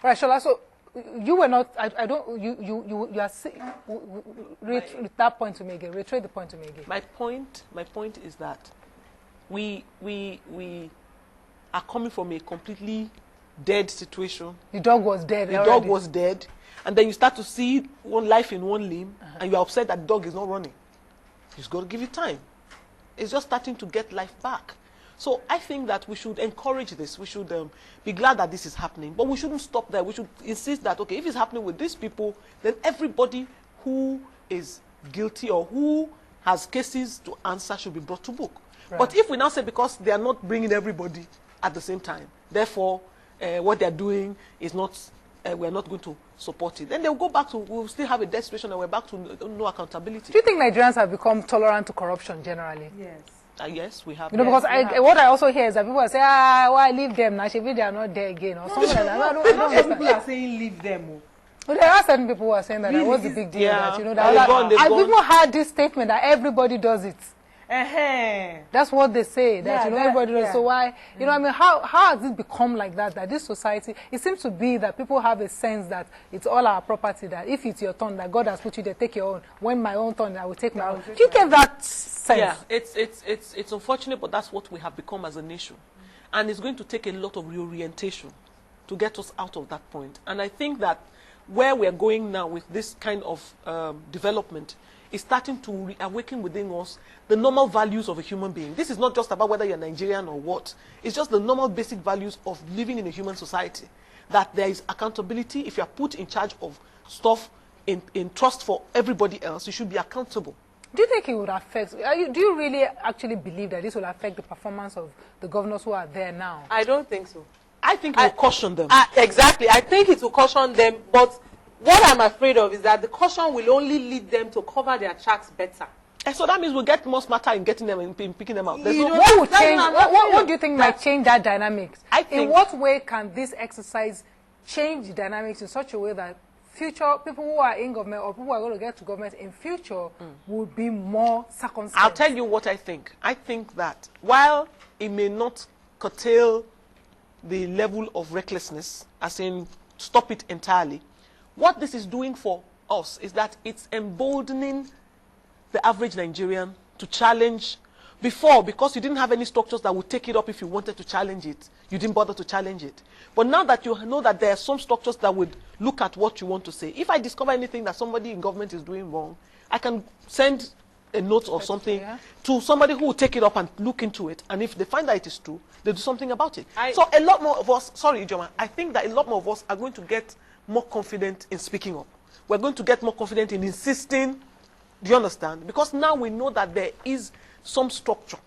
Right, Shola, so you were not, I don't, you are, reiterate that point to me again, reiterate the point to me again. My point is that we are coming from a completely dead situation. The dog was dead The already. dog was dead, and then you start to see one life in one limb, and you are upset that the dog is not running. You just got to give it time. It's just starting to get life back. So I think that we should encourage this. We should be glad that this is happening. But we shouldn't stop there. We should insist that, okay, if it's happening with these people, then everybody who is guilty or who has cases to answer should be brought to book. Right. But if we now say because they are not bringing everybody at the same time, therefore what they are doing is not, we are not going to support it, then they'll go back to, we'll still have a death situation and we're back to no accountability. Do you think Nigerians have become tolerant to corruption generally? Yes. Yes, we have. You know, yes, because what I also hear is that people say, why leave them now? Maybe they are not there again or something like that. I don't People are saying leave them. Well, there are certain people who are saying that. Really? What's the big deal? Yeah. That, you know, that They've gone. people had this statement that everybody does it. That's what they say, that, Yeah, you know, that, everybody does. yeah. So why, you know, I mean, how has it become like that, that this society, it seems to be that people have a sense that it's all our property, that if it's your turn, that God has put you there, take your own. When my own turn, I will take my own. Do you get that sense? Yeah, it's unfortunate, but that's what we have become as a nation. And it's going to take a lot of reorientation to get us out of that point. And I think that where we're going now with this kind of development is starting to reawaken within us the normal values of a human being. This is not just about whether you're Nigerian or what. It's just the normal basic values of living in a human society. That there is accountability. If you're put in charge of stuff in trust for everybody else, you should be accountable. Do you think it would affect, do you really actually believe that this will affect the performance of the governors who are there now? I don't think so. I think we'll caution them. Exactly. I think it will caution them, but what I'm afraid of is that the caution will only lead them to cover their tracks better. And so that means we'll get more smarter in getting them and in picking them out. There's no, What would change? What do you think might change that dynamics? I think, in what way can this exercise change the dynamics in such a way that future people who are in government or people who are going to get to government in future will be more circumspect? I'll tell you what I think. I think that while it may not curtail the level of recklessness, as in stop it entirely, what this is doing for us is that it's emboldening the average Nigerian to challenge. Before, because you didn't have any structures that would take it up if you wanted to challenge it, you didn't bother to challenge it. But now that you know that there are some structures that would look at what you want to say, if I discover anything that somebody in government is doing wrong, I can send a note or something to somebody who will take it up and look into it. And if they find that it is true, they do something about it. So a lot more of us, sorry, Ijoma, I think that a lot more of us are going to get more confident in speaking up. We're going to get more confident in insisting. Do you understand? Because now we know that there is some structure.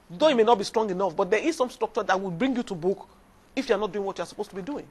Though it may not be strong enough, but there is some structure that will bring you to book if you're not doing what you're supposed to be doing.